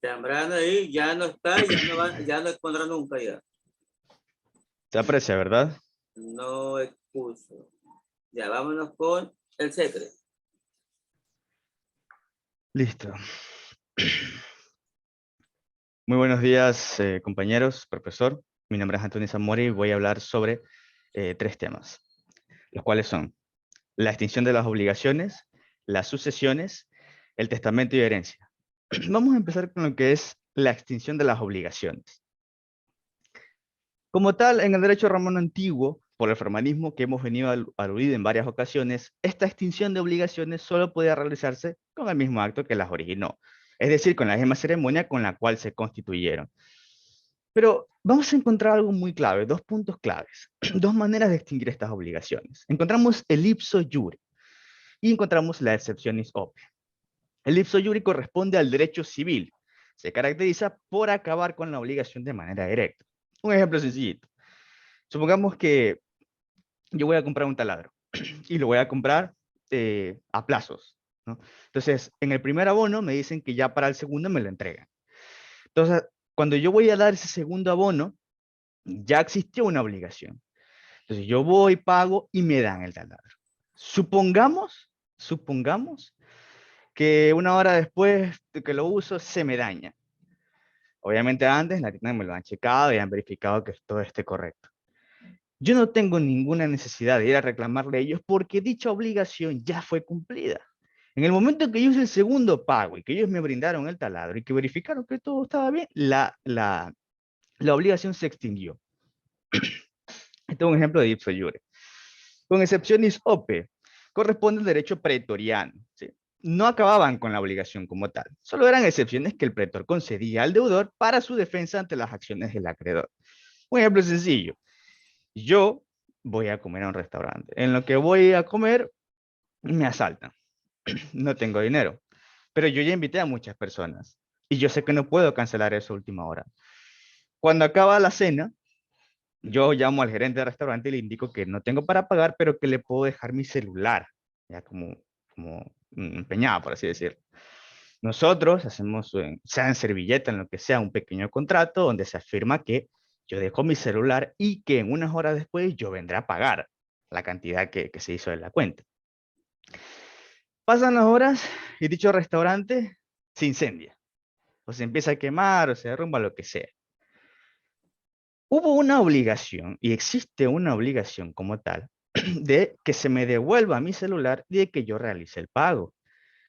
Zambrano ahí ya no está, ya no expondrá nunca ya. Se aprecia, ¿verdad? No expuso. Ya, vámonos con el secreto. Listo. Muy buenos días, compañeros, profesor. Mi nombre es Antonio Zamora y voy a hablar sobre 3 temas, los cuales son la extinción de las obligaciones, las sucesiones, el testamento y herencia. Vamos a empezar con lo que es la extinción de las obligaciones. Como tal, en el derecho romano antiguo, por el formalismo que hemos venido aludido en varias ocasiones, esta extinción de obligaciones solo podía realizarse con el mismo acto que las originó, es decir, con la misma ceremonia con la cual se constituyeron. Pero vamos a encontrar algo muy clave, 2 puntos claves, 2 maneras de extinguir estas obligaciones. Encontramos el ipso iure y encontramos la exceptionis opia. El ipso iure corresponde al derecho civil. Se caracteriza por acabar con la obligación de manera directa. Un ejemplo sencillito. Supongamos que yo voy a comprar un taladro y lo voy a comprar a plazos, ¿no? Entonces, en el primer abono me dicen que ya para el segundo me lo entregan. Entonces, cuando yo voy a dar ese segundo abono, ya existió una obligación. Entonces, yo voy, pago y me dan el taladro. Supongamos que una hora después de que lo uso, se me daña. Obviamente antes en la tienda me lo han checado y han verificado que todo esté correcto. Yo no tengo ninguna necesidad de ir a reclamarle a ellos porque dicha obligación ya fue cumplida. En el momento en que yo hice el segundo pago y que ellos me brindaron el taladro y que verificaron que todo estaba bien, la obligación se extinguió. Este es un ejemplo de ipso iure. Con excepciones OPE, corresponde al derecho pretoriano, ¿sí? No acababan con la obligación como tal, solo eran excepciones que el pretor concedía al deudor para su defensa ante las acciones del acreedor. Un ejemplo sencillo. Yo voy a comer a un restaurante. En lo que voy a comer, me asaltan. No tengo dinero. Pero yo ya invité a muchas personas. Y yo sé que no puedo cancelar eso a última hora. Cuando acaba la cena, yo llamo al gerente del restaurante y le indico que no tengo para pagar, pero que le puedo dejar mi celular, ya como empeñado, por así decirlo. Nosotros hacemos, sea en servilleta, en lo que sea, un pequeño contrato donde se afirma que yo dejo mi celular y que en unas horas después yo vendré a pagar la cantidad que se hizo de la cuenta. Pasan las horas y dicho restaurante se incendia, o se empieza a quemar, o se derrumba, lo que sea. Hubo una obligación, y existe una obligación como tal, de que se me devuelva mi celular y de que yo realice el pago.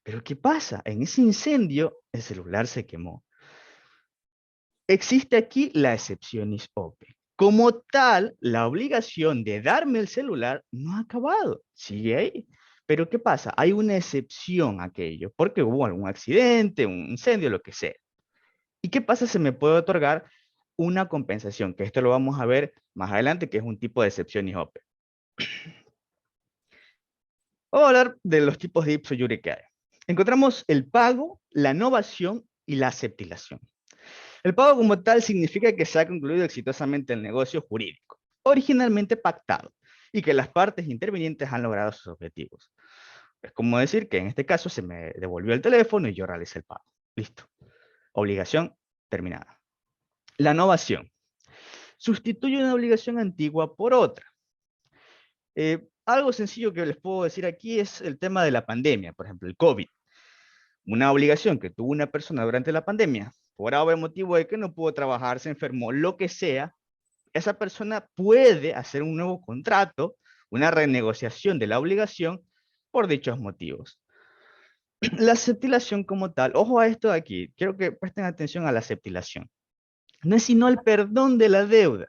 Pero ¿qué pasa? En ese incendio, el celular se quemó. Existe aquí la excepcionis opе. Como tal, la obligación de darme el celular no ha acabado, sigue ahí. Pero ¿qué pasa? Hay una excepción a aquello, porque hubo algún accidente, un incendio, lo que sea. ¿Y qué pasa? Se me puede otorgar una compensación, que esto lo vamos a ver más adelante, que es un tipo de excepcionis opе. Vamos a hablar de los tipos de ipso iure que hay. Encontramos el pago, la novación y la aceptilación. El pago como tal significa que se ha concluido exitosamente el negocio jurídico, originalmente pactado, y que las partes intervinientes han logrado sus objetivos. Es como decir que en este caso se me devolvió el teléfono y yo realicé el pago. Listo. Obligación terminada. La novación. Sustituye una obligación antigua por otra. Algo sencillo que les puedo decir aquí es el tema de la pandemia, por ejemplo, el COVID. Una obligación que tuvo una persona durante la pandemia, por algún motivo de que no pudo trabajar, se enfermó, lo que sea, esa persona puede hacer un nuevo contrato, una renegociación de la obligación por dichos motivos. La aceptilación como tal, ojo a esto de aquí, quiero que presten atención a la aceptilación. No es sino el perdón de la deuda,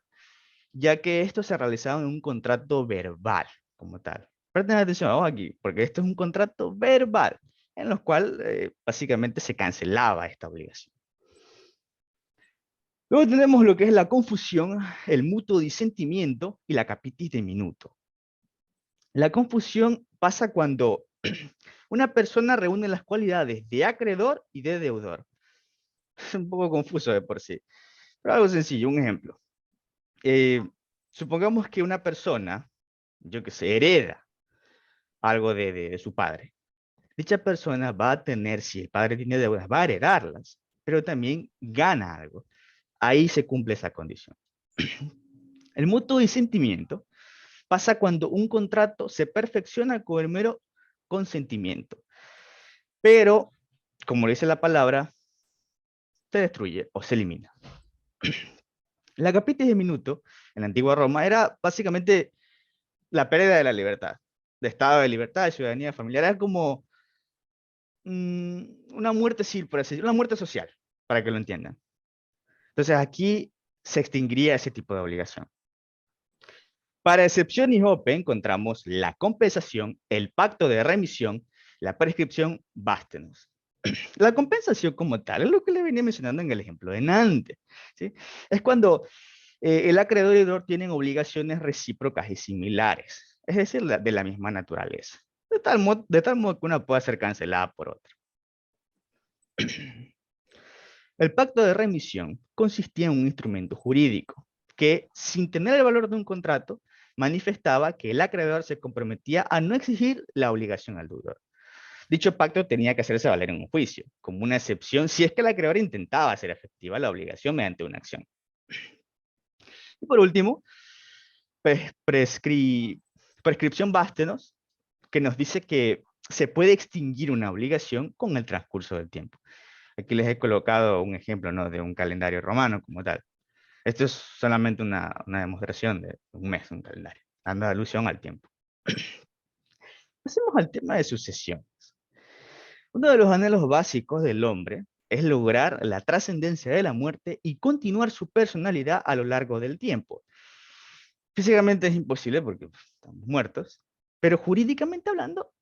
ya que esto se realizaba en un contrato verbal como tal. Presten atención, ojo aquí, porque esto es un contrato verbal, en los cual básicamente se cancelaba esta obligación. Luego tenemos lo que es la confusión, el mutuo disentimiento y la capitis de minuto. La confusión pasa cuando una persona reúne las cualidades de acreedor y de deudor. Es un poco confuso de por sí, pero algo sencillo, un ejemplo. Supongamos que una persona, yo que sé, hereda algo de su padre. Dicha persona va a tener, si el padre tiene deudas, va a heredarlas, pero también gana algo. Ahí se cumple esa condición. El mutuo disentimiento pasa cuando un contrato se perfecciona con el mero consentimiento, pero, como dice la palabra, se destruye o se elimina. La capitis de minuto en la antigua Roma era básicamente la pérdida de la libertad, de estado de libertad, de ciudadanía familiar. Era como una muerte, sí, por así decirlo, una muerte social, para que lo entiendan. Entonces aquí se extinguiría ese tipo de obligación. Para excepción y OPE encontramos la compensación, el pacto de remisión, la prescripción bástenos. La compensación como tal es lo que le venía mencionando en el ejemplo de Nantes, ¿sí? Es cuando el acreedor y deudor tienen obligaciones recíprocas y similares, es decir, de la misma naturaleza, de tal modo que una pueda ser cancelada por otra. El pacto de remisión consistía en un instrumento jurídico que, sin tener el valor de un contrato, manifestaba que el acreedor se comprometía a no exigir la obligación al deudor. Dicho pacto tenía que hacerse valer en un juicio, como una excepción si es que el acreedor intentaba hacer efectiva la obligación mediante una acción. Y por último, prescripción bástenos, que nos dice que se puede extinguir una obligación con el transcurso del tiempo. Aquí les he colocado un ejemplo, ¿no?, de un calendario romano como tal. Esto es solamente una demostración de un mes, un calendario, dando alusión al tiempo. Pasemos al tema de sucesión. Uno de los anhelos básicos del hombre es lograr la trascendencia de la muerte y continuar su personalidad a lo largo del tiempo. Físicamente es imposible porque estamos muertos, pero jurídicamente hablando,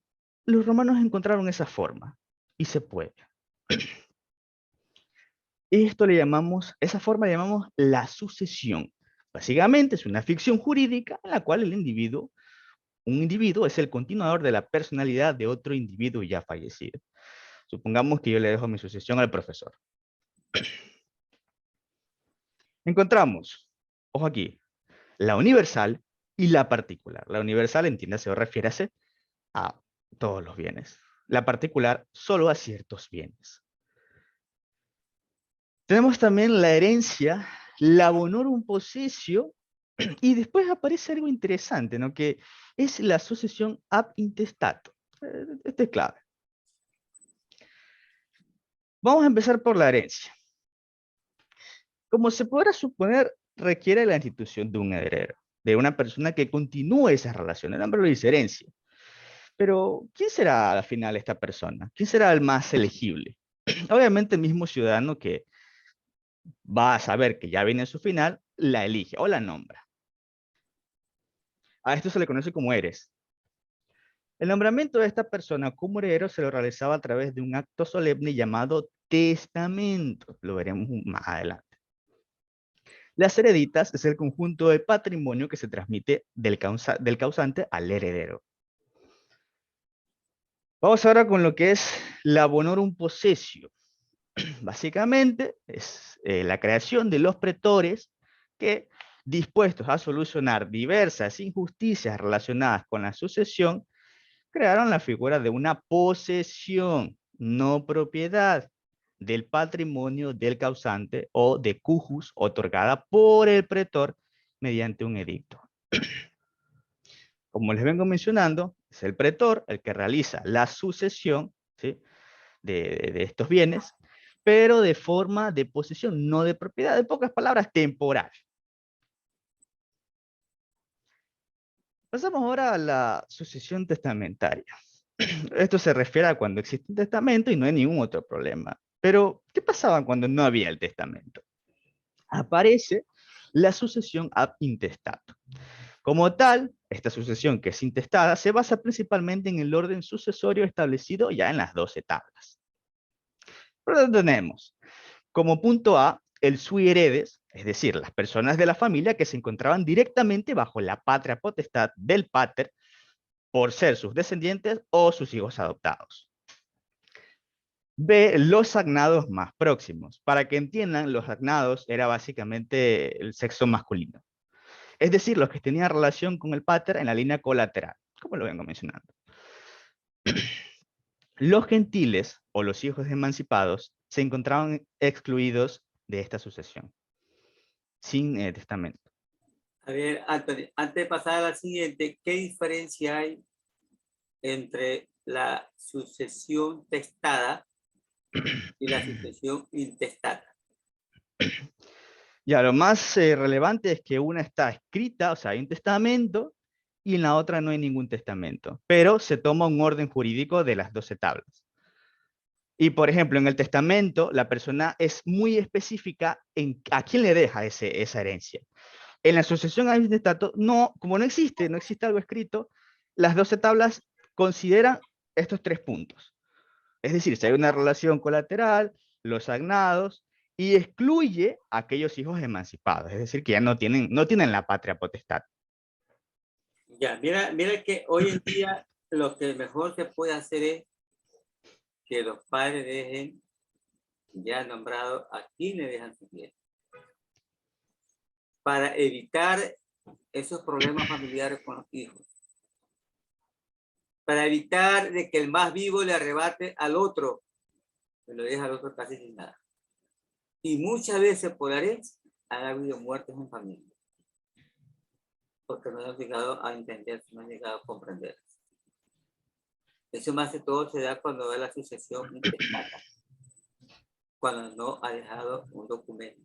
los romanos encontraron esa forma y se puede. Esa forma le llamamos la sucesión. Básicamente es una ficción jurídica en la cual un individuo es el continuador de la personalidad de otro individuo ya fallecido. Supongamos que yo le dejo mi sucesión al profesor. Encontramos, ojo aquí, la universal y la particular. La universal, entiéndase o refiérase a todos los bienes. La particular, solo a ciertos bienes. Tenemos también la herencia, la bonorum possessio, y después aparece algo interesante, ¿no?, que es la sucesión ab intestato. Este es clave. Vamos a empezar por la herencia. Como se podrá suponer, requiere la institución de un heredero, de una persona que continúe esas relaciones. El nombre lo dice, herencia. Pero, ¿quién será al final esta persona? ¿Quién será el más elegible? Obviamente el mismo ciudadano que va a saber que ya viene su final, la elige o la nombra. A esto se le conoce como heres. El nombramiento de esta persona como heredero se lo realizaba a través de un acto solemne llamado testamento. Lo veremos más adelante. Las hereditas es el conjunto de patrimonio que se transmite del causante al heredero. Vamos ahora con lo que es la bonorum possessio. Básicamente es la creación de los pretores que, dispuestos a solucionar diversas injusticias relacionadas con la sucesión, crearon la figura de una posesión, no propiedad, del patrimonio del causante o de cujus otorgada por el pretor mediante un edicto. Como les vengo mencionando, es el pretor el que realiza la sucesión, ¿sí?, de estos bienes, pero de forma de posesión, no de propiedad, en pocas palabras, temporal. Pasamos ahora a la sucesión testamentaria. Esto se refiere a cuando existe un testamento y no hay ningún otro problema. Pero, ¿qué pasaba cuando no había el testamento? Aparece la sucesión ab intestato. Como tal, esta sucesión que es intestada se basa principalmente en el orden sucesorio establecido ya en las 12 tablas. Pero tenemos como punto A el sui heredes, es decir, las personas de la familia que se encontraban directamente bajo la patria potestad del pater por ser sus descendientes o sus hijos adoptados. B, los agnados más próximos. Para que entiendan, los agnados era básicamente el sexo masculino. Es decir, los que tenían relación con el pater en la línea colateral, como lo vengo mencionando. Los gentiles, o los hijos emancipados, se encontraban excluidos de esta sucesión, sin testamento. A ver, Anthony, antes de pasar a la siguiente, ¿qué diferencia hay entre la sucesión testada y la sucesión intestada? Ya, lo más relevante es que una está escrita, o sea, hay un testamento, y en la otra no hay ningún testamento, pero se toma un orden jurídico de las 12 tablas. Y, por ejemplo, en el testamento, la persona es muy específica en a quién le deja esa herencia. En la sucesión a intestato, no, como no existe algo escrito, las 12 tablas consideran estos 3 puntos. Es decir, si hay una relación colateral, los agnados, y excluye a aquellos hijos emancipados, es decir, que ya no tienen la patria potestad. Ya, mira que hoy en día lo que mejor se puede hacer es que los padres dejen ya nombrado a quién le dejan su bien, para evitar esos problemas familiares con los hijos, para evitar de que el más vivo le arrebate al otro, que lo deja al otro casi sin nada. Y muchas veces por herencia han habido muertes en familia, porque no han llegado a entender, no han llegado a comprender. Eso más que todo se da cuando es la sucesión intestada, cuando no ha dejado un documento.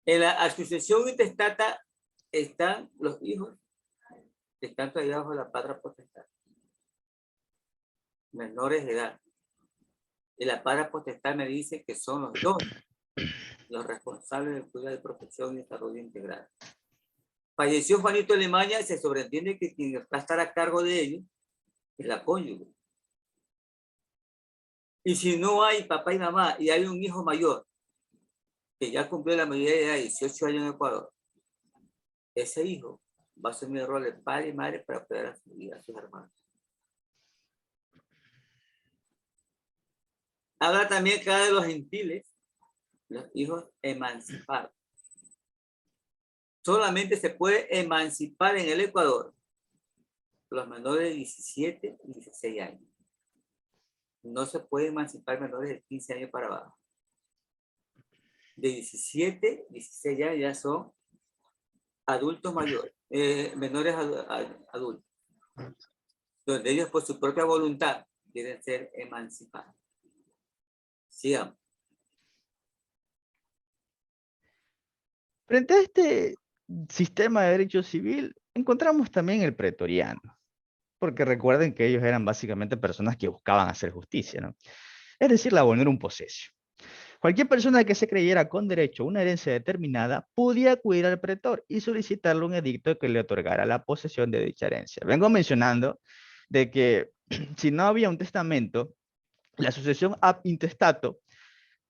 En la sucesión intestata están los hijos que están todavía bajo la patria potestad, menores de edad. Y la patria potestad me dice que son los dos los responsables del cuidado de protección y desarrollo integral. Falleció Juanito Alemania, se sobreentiende que quien va a estar a cargo de ellos es la cónyuge. Y si no hay papá y mamá y hay un hijo mayor que ya cumplió la mayoría de edad, 18 años en Ecuador, ese hijo va a asumir el rol de padre y madre para cuidar a sus hermanos. Habla también cada de los gentiles, los hijos emancipados. Solamente se puede emancipar en el Ecuador los menores de 17 y 16 años. No se puede emancipar menores de 15 años para abajo. De 17, 16 años ya son adultos mayores, menores adultos, donde ellos por su propia voluntad quieren ser emancipados. Sigamos. Frente a este sistema de derecho civil, encontramos también el pretoriano, porque recuerden que ellos eran básicamente personas que buscaban hacer justicia, ¿no? Es decir, la abonar un posesio. Cualquier persona que se creyera con derecho a una herencia determinada podía acudir al pretor y solicitarle un edicto que le otorgara la posesión de dicha herencia. Vengo mencionando de que si no había un testamento, la sucesión ab intestato,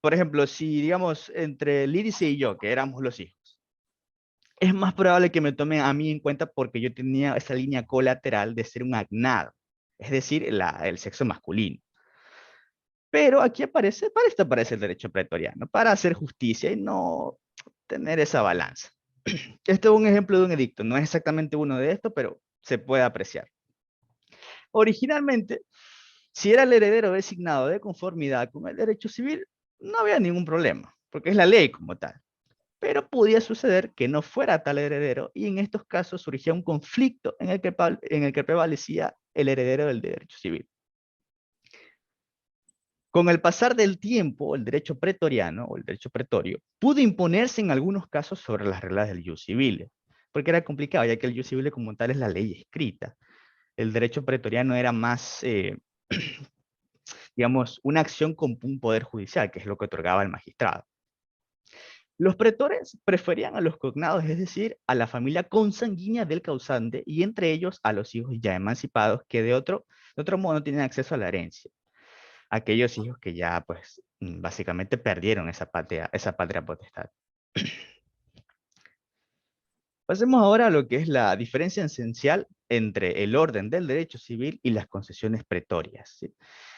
por ejemplo, si digamos entre Lidice y yo, que éramos los hijos, es más probable que me tomen a mí en cuenta porque yo tenía esa línea colateral de ser un agnado, es decir, el sexo masculino. Pero aquí aparece, para esto aparece el derecho pretoriano, para hacer justicia y no tener esa balanza. Este es un ejemplo de un edicto, no es exactamente uno de estos, pero se puede apreciar. Originalmente, si era el heredero designado de conformidad con el derecho civil, no había ningún problema, porque es la ley como tal. Pero podía suceder que no fuera tal heredero y en estos casos surgía un conflicto en el que prevalecía el heredero del derecho civil. Con el pasar del tiempo, el derecho pretoriano o el derecho pretorio pudo imponerse en algunos casos sobre las reglas del ius civile, porque era complicado, ya que el ius civile como tal es la ley escrita. El derecho pretoriano era más, digamos, una acción con un poder judicial, que es lo que otorgaba el magistrado. Los pretores preferían a los cognados, es decir, a la familia consanguínea del causante y entre ellos a los hijos ya emancipados que de otro modo no tienen acceso a la herencia. Aquellos hijos que ya, pues, básicamente perdieron esa patria potestad. Pasemos ahora a lo que es la diferencia esencial entre el orden del derecho civil y las concesiones pretorias, ¿sí?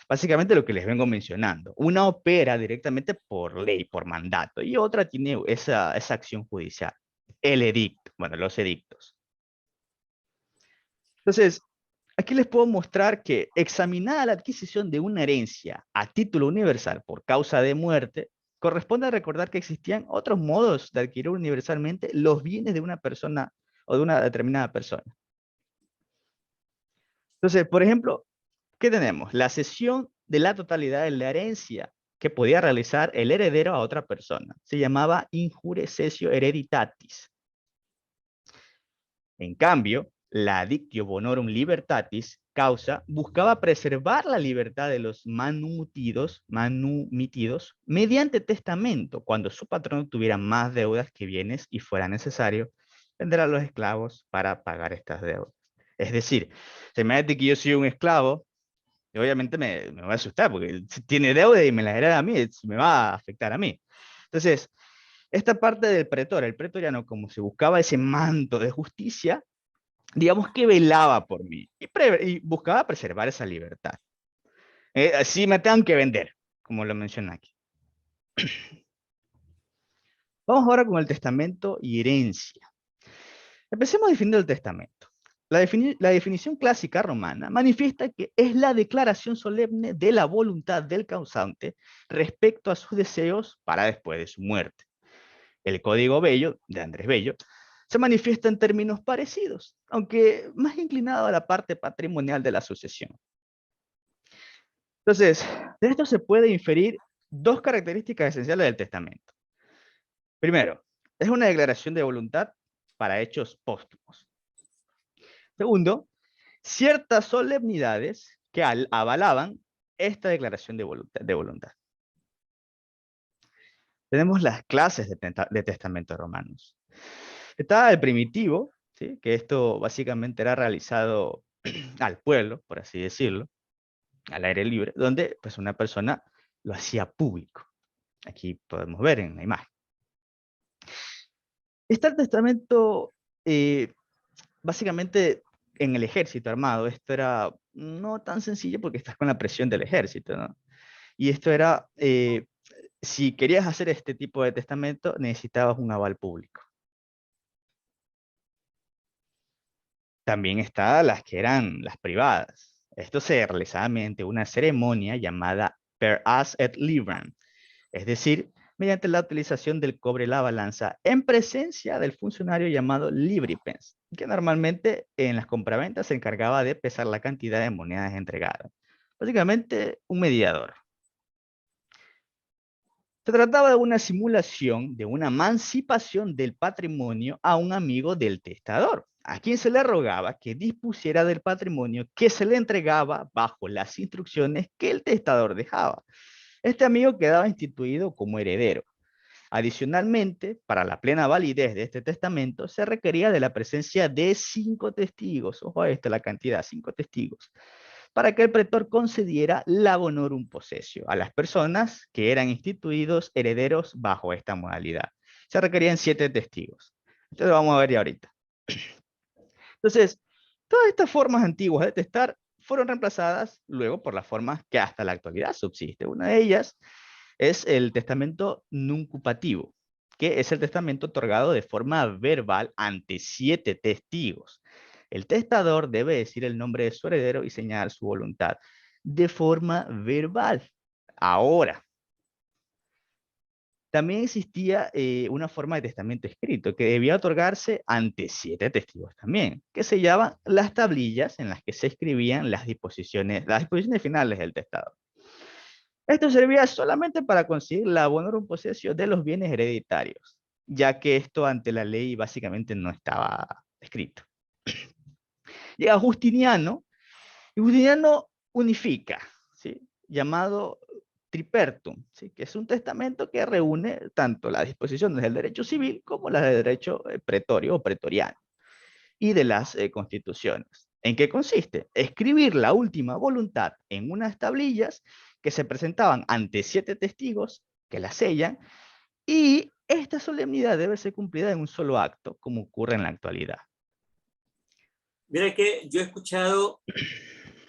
Básicamente lo que les vengo mencionando. Una opera directamente por ley, por mandato, y otra tiene esa acción judicial. El edicto, bueno, los edictos. Entonces, Aquí les puedo mostrar que examinada la adquisición de una herencia a título universal por causa de muerte, corresponde a recordar que existían otros modos de adquirir universalmente los bienes de una persona o de una determinada persona. Entonces, por ejemplo, ¿qué tenemos? La cesión de la totalidad de la herencia que podía realizar el heredero a otra persona. Se llamaba injure cessio hereditatis. En cambio, la dictio bonorum libertatis causa buscaba preservar la libertad de los manumitidos mediante testamento cuando su patrón tuviera más deudas que bienes y fuera necesario vender a los esclavos para pagar estas deudas. Es decir, se me dice que yo soy un esclavo, y obviamente me va a asustar porque si tiene deuda y me la hereda a mí, me va a afectar a mí. Entonces, esta parte del pretor, el pretoriano, como se buscaba ese manto de justicia, digamos que velaba por mí y buscaba preservar esa libertad. Así me tengan que vender, como lo menciona aquí. Vamos ahora con el testamento y herencia. Empecemos definiendo el testamento. La definición clásica romana manifiesta que es la declaración solemne de la voluntad del causante respecto a sus deseos para después de su muerte. El Código Bello, de Andrés Bello, se manifiesta en términos parecidos, aunque más inclinado a la parte patrimonial de la sucesión. Entonces, de esto se puede inferir dos características esenciales del testamento. Primero, es una declaración de voluntad para hechos póstumos. Segundo, ciertas solemnidades que avalaban esta declaración de voluntad. Tenemos las clases de testamento romanos. Estaba el primitivo, ¿sí? Que esto básicamente era realizado al pueblo, por así decirlo, al aire libre, donde pues una persona lo hacía público. Aquí podemos ver en la imagen. Está el testamento, básicamente en el ejército armado. Esto era no tan sencillo porque estás con la presión del ejército, ¿no? Y esto era, si querías hacer este tipo de testamento, necesitabas un aval público. También está las que eran las privadas. Esto se realizaba mediante una ceremonia llamada per as et libram, es decir, mediante la utilización del cobre y la balanza en presencia del funcionario llamado libripens, que normalmente en las compraventas se encargaba de pesar la cantidad de monedas entregadas. Básicamente, un mediador. Se trataba de una simulación de una emancipación del patrimonio a un amigo del testador, a quien se le rogaba que dispusiera del patrimonio que se le entregaba bajo las instrucciones que el testador dejaba. Este amigo quedaba instituido como heredero. Adicionalmente, para la plena validez de este testamento, se requería de la presencia de 5 testigos, ojo a esto, la cantidad, 5 testigos, para que el pretor concediera la honorum possessio a las personas que eran instituidos herederos bajo esta modalidad. Se requerían 7 testigos. Esto lo vamos a ver ya ahorita. Entonces, todas estas formas antiguas de testar fueron reemplazadas luego por las formas que hasta la actualidad subsiste. Una de ellas es el testamento nuncupativo, que es el testamento otorgado de forma verbal ante 7 testigos. El testador debe decir el nombre de su heredero y señalar su voluntad de forma verbal. Ahora, también existía una forma de testamento escrito que debía otorgarse ante 7 testigos también, que se llaman las tablillas en las que se escribían las disposiciones finales del testador. Esto servía solamente para conseguir la honorum possessio de los bienes hereditarios, ya que esto ante la ley básicamente no estaba escrito. Llega Justiniano, y Justiniano unifica, ¿sí? Llamado Tripertum, ¿sí? Que es un testamento que reúne tanto las disposiciones del derecho civil como las del derecho pretorio o pretoriano y de las constituciones. ¿En qué consiste? Escribir la última voluntad en unas tablillas que se presentaban ante 7 testigos que la sellan, y esta solemnidad debe ser cumplida en un solo acto, como ocurre en la actualidad. Mira que yo he escuchado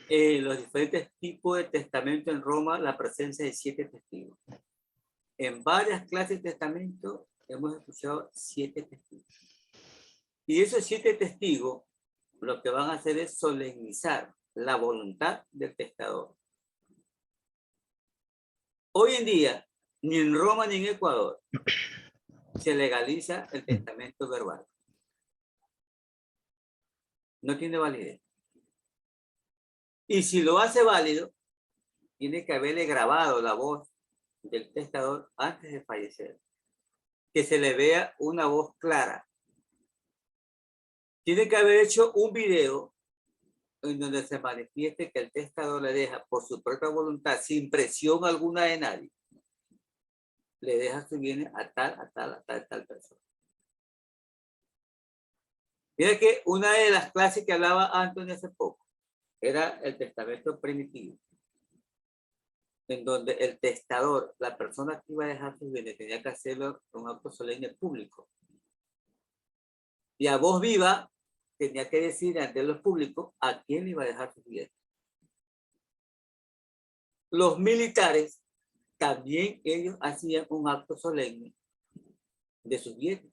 los diferentes tipos de testamento en Roma, la presencia de 7 testigos. En varias clases de testamento hemos escuchado 7 testigos. Y esos 7 testigos lo que van a hacer es solemnizar la voluntad del testador. Hoy en día, ni en Roma ni en Ecuador, se legaliza el testamento verbal. No tiene validez. Y si lo hace válido, tiene que haberle grabado la voz del testador antes de fallecer. Que se le vea una voz clara. Tiene que haber hecho un video en donde se manifieste que el testador le deja por su propia voluntad, sin presión alguna de nadie, le deja su bienes a tal persona. Mira que una de las clases que hablaba Antonio hace poco era el testamento primitivo, en donde el testador, la persona que iba a dejar sus bienes, tenía que hacerlo con un acto solemne público. Y a voz viva tenía que decir ante los públicos a quién iba a dejar sus bienes. Los militares también ellos hacían un acto solemne de sus bienes.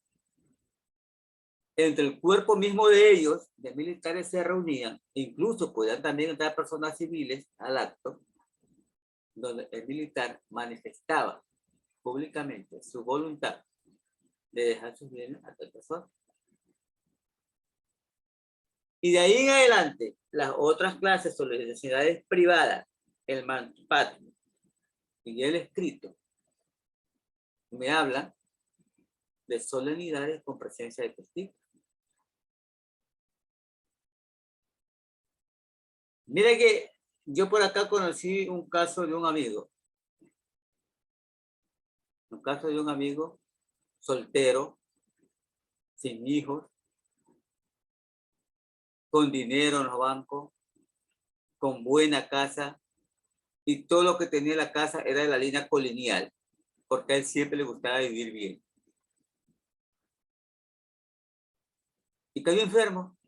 Entre el cuerpo mismo de ellos, de militares, se reunían, incluso podían también entrar personas civiles al acto, donde el militar manifestaba públicamente su voluntad de dejar sus bienes a tal persona. Y de ahí en adelante, las otras clases sobre las sociedades privadas, el mandato patrio y el escrito, me hablan de solemnidades con presencia de testigos. Mire que yo por acá conocí un caso de un amigo. Un caso de un amigo soltero, sin hijos, con dinero en los bancos, con buena casa, y todo lo que tenía en la casa era de la línea colonial, porque a él siempre le gustaba vivir bien. Y cayó enfermo.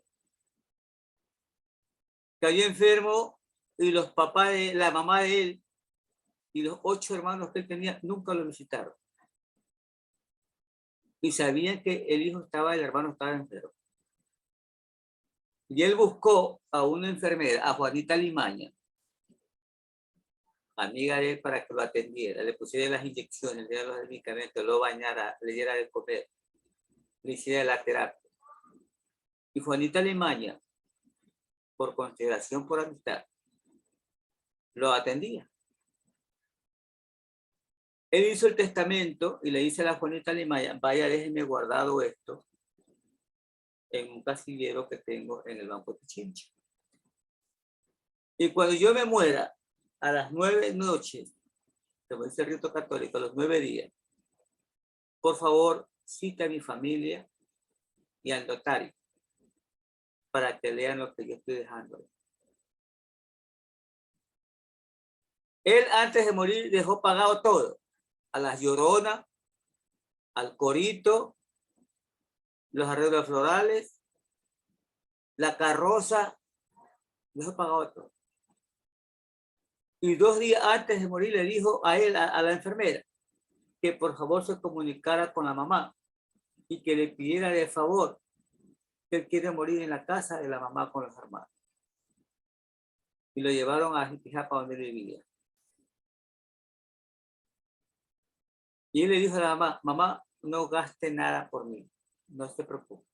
Cayó enfermo y los papás de la mamá de él y los 8 hermanos que él tenía nunca lo visitaron. Y sabían que el hermano estaba enfermo. Y él buscó a una enfermera, a Juanita Limaña, amiga de él, para que lo atendiera, le pusiera las inyecciones, le diera los medicamentos, lo bañara, le diera de comer, le hiciera la terapia. Y Juanita Limaña, por consideración, por amistad, lo atendía. Él hizo el testamento y le dice a la Juanita Limaña, vaya, déjeme guardado esto en un casillero que tengo en el Banco de Pichincha. Y cuando yo me muera, a las 9 noches, como dice el rito católico, a los 9 días, por favor, cita a mi familia y al notario para que lean lo que yo estoy dejando. Él antes de morir dejó pagado todo, a las lloronas, al corito, los arreglos florales, la carroza, dejó pagado todo. Y 2 días antes de morir le dijo a él, a la enfermera, que por favor se comunicara con la mamá y que le pidiera de favor que él quiere morir en la casa de la mamá con los hermanos. Y lo llevaron a Jipijapa donde vivía. Y él le dijo a la mamá, mamá, no gaste nada por mí, no se preocupe.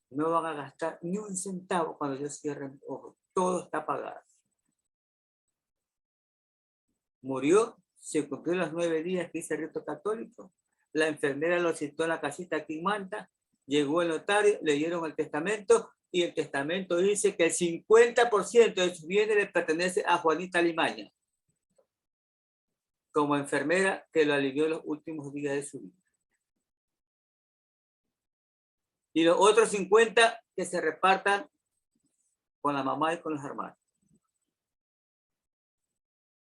No van a gastar ni un centavo cuando yo cierre mis ojos, todo está pagado. Murió, se cumplió los 9 días que hice el rito católico, la enfermera lo citó en la casita aquí en Manta, llegó el notario, leyeron el testamento y el testamento dice que el 50% de sus bienes le pertenece a Juanita Limaña, como enfermera que lo alivió los últimos días de su vida. Y los otros 50 que se repartan con la mamá y con los hermanos.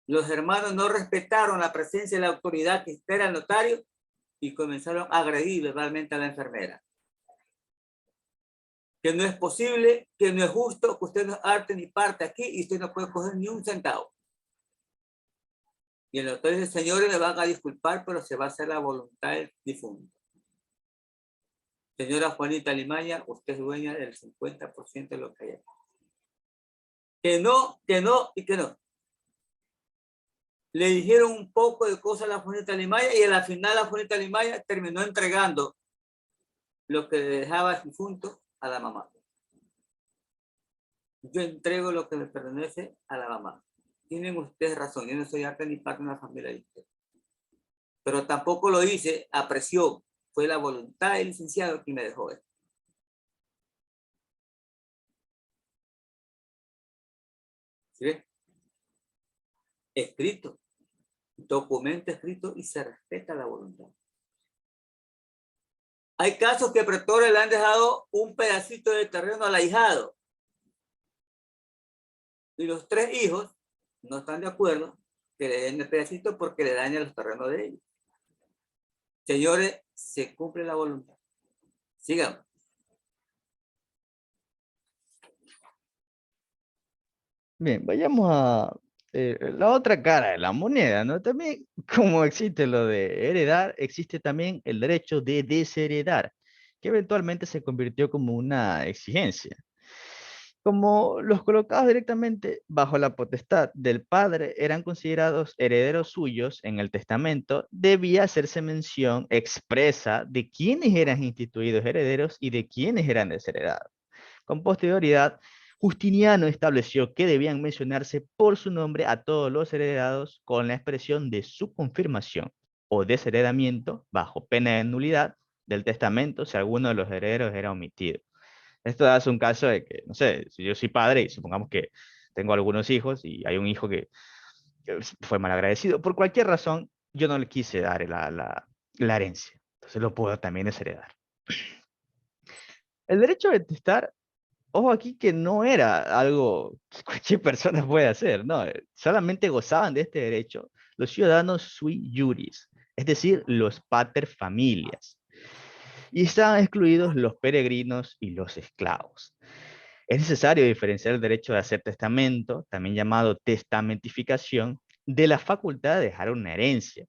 Los hermanos no respetaron la presencia de la autoridad que espera el notario y comenzaron a agredir verbalmente a la enfermera. Que no es posible, que no es justo, que usted no arte ni parte aquí y usted no puede coger ni un centavo. Y el notario dice, señores, me van a disculpar, pero se va a hacer la voluntad del difunto. Señora Juanita Limaya, usted es dueña del 50% de lo que hay acá. Que no, que no y que no. Le dijeron un poco de cosas a la Juanita Limaya y a la final la Juanita Limaya terminó entregando lo que le dejaba el difunto a la mamá. Yo entrego lo que me pertenece a la mamá. Tienen ustedes razón, yo no soy acá ni parte de una familia de ustedes. Pero tampoco lo hice a presión. Fue la voluntad del licenciado quien me dejó esto. ¿Sí ves? Escrito, documento escrito y se respeta la voluntad. Hay casos que pretores le han dejado un pedacito de terreno al ahijado. Y los 3 hijos no están de acuerdo que le den el pedacito porque le daña los terrenos de ellos. Señores, se cumple la voluntad. Sigamos. Bien, vayamos a la otra cara de la moneda, ¿no? También, como existe lo de heredar, existe también el derecho de desheredar, que eventualmente se convirtió como una exigencia. Como los colocados directamente bajo la potestad del padre eran considerados herederos suyos en el testamento, debía hacerse mención expresa de quiénes eran instituidos herederos y de quiénes eran desheredados. Con posterioridad, Justiniano estableció que debían mencionarse por su nombre a todos los heredados con la expresión de su confirmación o desheredamiento bajo pena de nulidad del testamento si alguno de los herederos era omitido. Esto hace un caso de que, no sé, si yo soy padre y supongamos que tengo algunos hijos y hay un hijo que fue malagradecido, por cualquier razón, yo no le quise dar la herencia. Entonces lo puedo también desheredar. El derecho de testar, ojo aquí que no era algo que cualquier persona puede hacer, no, solamente gozaban de este derecho los ciudadanos sui juris, es decir, los pater familias, y estaban excluidos los peregrinos y los esclavos. Es necesario diferenciar el derecho de hacer testamento, también llamado testamentificación, de la facultad de dejar una herencia,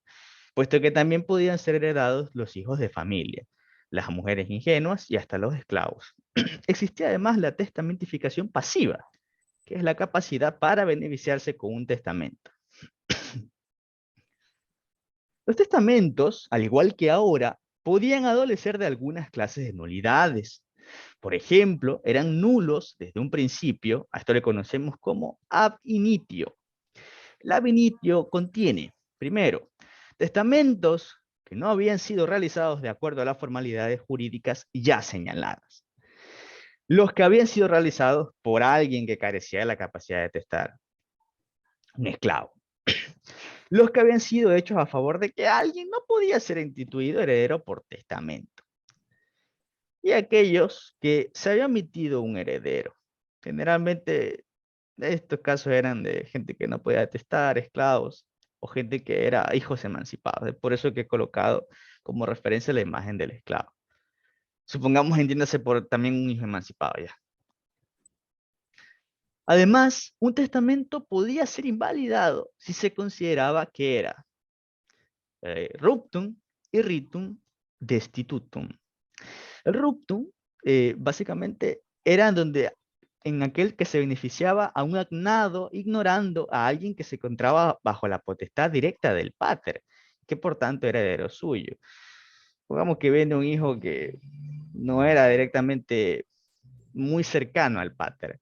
puesto que también podían ser heredados los hijos de familia, las mujeres ingenuas y hasta los esclavos. Existía además la testamentificación pasiva, que es la capacidad para beneficiarse con un testamento. Los testamentos, al igual que ahora, podían adolecer de algunas clases de nulidades. Por ejemplo, eran nulos desde un principio, a esto le conocemos como ab initio. El ab initio contiene, primero, testamentos que no habían sido realizados de acuerdo a las formalidades jurídicas ya señaladas. Los que habían sido realizados por alguien que carecía de la capacidad de testar, un esclavo. Los que habían sido hechos a favor de que alguien no podía ser instituido heredero por testamento. Y aquellos que se había omitido un heredero. Generalmente estos casos eran de gente que no podía testar, esclavos, o gente que era hijos emancipados. Es por eso que he colocado como referencia la imagen del esclavo. Supongamos, entiéndase por también un hijo emancipado ya. Además, un testamento podía ser invalidado si se consideraba que era ruptum, irritum, destitutum. El ruptum básicamente era donde en aquel que se beneficiaba a un agnado ignorando a alguien que se encontraba bajo la potestad directa del pater, que por tanto era heredero suyo. Pongamos que viene un hijo que no era directamente muy cercano al pater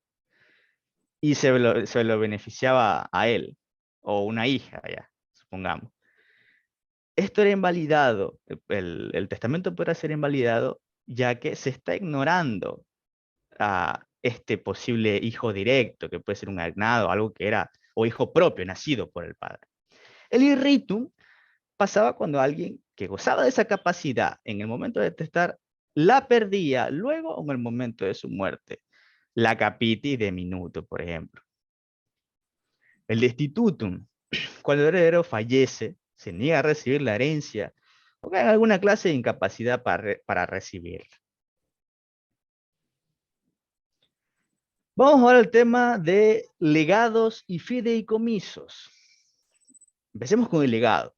y se lo beneficiaba a él, o una hija, ya, supongamos. Esto era invalidado, el testamento podrá ser invalidado ya que se está ignorando a este posible hijo directo, que puede ser un agnado, algo que era, o hijo propio, nacido por el padre. El irritum pasaba cuando alguien que gozaba de esa capacidad en el momento de testar, la perdía luego en el momento de su muerte. La capiti de minuto, por ejemplo. El destitutum, cuando el heredero fallece, se niega a recibir la herencia o que hay alguna clase de incapacidad para recibirla. Vamos ahora al tema de legados y fideicomisos. Empecemos con el legado.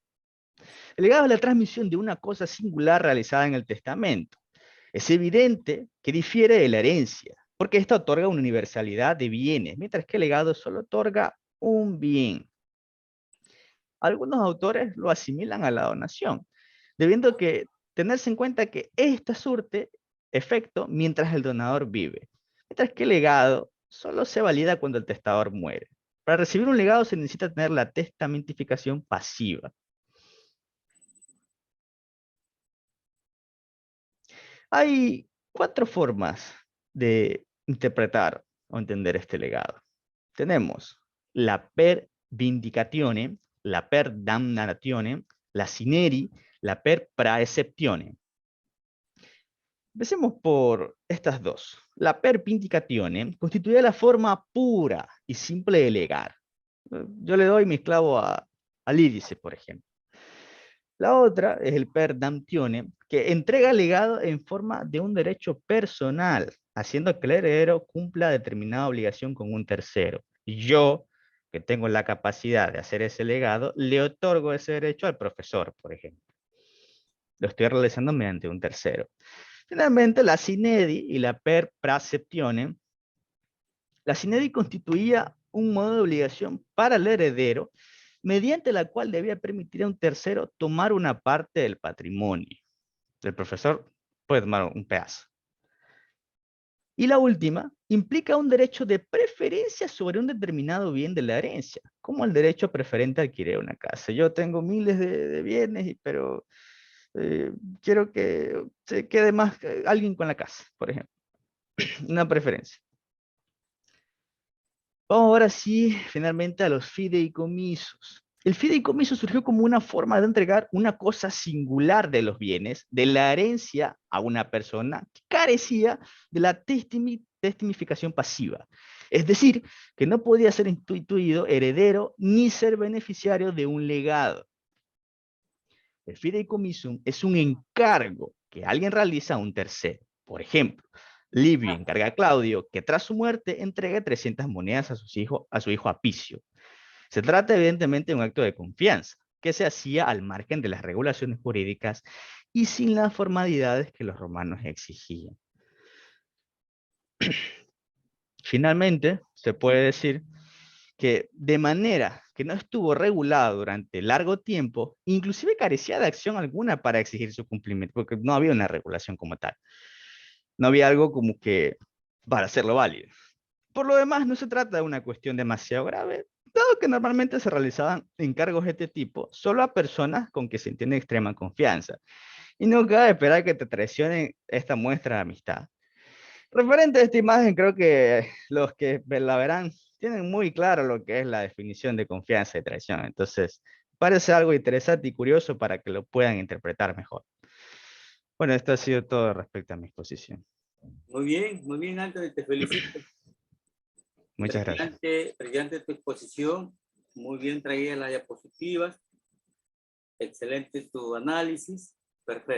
El legado es la transmisión de una cosa singular realizada en el testamento. Es evidente que difiere de la herencia, porque esta otorga una universalidad de bienes, mientras que el legado solo otorga un bien. Algunos autores lo asimilan a la donación, debiendo que tenerse en cuenta que esta surte efecto mientras el donador vive, mientras que el legado solo se valida cuando el testador muere. Para recibir un legado se necesita tener la testamentificación pasiva. Hay 4 formas de interpretar o entender este legado. Tenemos la per vindicatione, la per damnatione, la sineri, la per praeceptione. Empecemos por estas dos. La per vindicatione constituye la forma pura y simple de legar. Yo le doy mi esclavo al Ídice, por ejemplo. La otra es el per damtione, que entrega el legado en forma de un derecho personal, haciendo que el heredero cumpla determinada obligación con un tercero. Yo, que tengo la capacidad de hacer ese legado, le otorgo ese derecho al profesor, por ejemplo. Lo estoy realizando mediante un tercero. Finalmente, la sinedi y la per praeceptione. La sinedi constituía un modo de obligación para el heredero, mediante la cual debía permitir a un tercero tomar una parte del patrimonio. El profesor puede tomar un pedazo. Y la última implica un derecho de preferencia sobre un determinado bien de la herencia, como el derecho preferente a adquirir una casa. Yo tengo miles de bienes, pero quiero que se quede más alguien con la casa, por ejemplo. Una preferencia. Vamos ahora sí, finalmente, a los fideicomisos. El fideicomiso surgió como una forma de entregar una cosa singular de los bienes, de la herencia a una persona que carecía de la testimificación pasiva. Es decir, que no podía ser instituido heredero ni ser beneficiario de un legado. El fideicomisum es un encargo que alguien realiza a un tercero. Por ejemplo, Livio encarga a Claudio que tras su muerte entregue 300 monedas a su hijo Apicio. Se trata evidentemente de un acto de confianza que se hacía al margen de las regulaciones jurídicas y sin las formalidades que los romanos exigían. Finalmente, se puede decir que de manera que no estuvo regulado durante largo tiempo, inclusive carecía de acción alguna para exigir su cumplimiento, porque no había una regulación como tal. No había algo como que para hacerlo válido. Por lo demás, no se trata de una cuestión demasiado grave, dado que normalmente se realizaban encargos de este tipo solo a personas con que se entiende extrema confianza, y no cabe esperar que te traicionen esta muestra de amistad. Referente a esta imagen, creo que los que la verán tienen muy claro lo que es la definición de confianza y traición. Entonces, parece algo interesante y curioso para que lo puedan interpretar mejor. Bueno, esto ha sido todo respecto a mi exposición. Muy bien, Anthony, te felicito. Muchas gracias. Brillante tu exposición, muy bien traídas las diapositivas, excelente tu análisis, perfecto.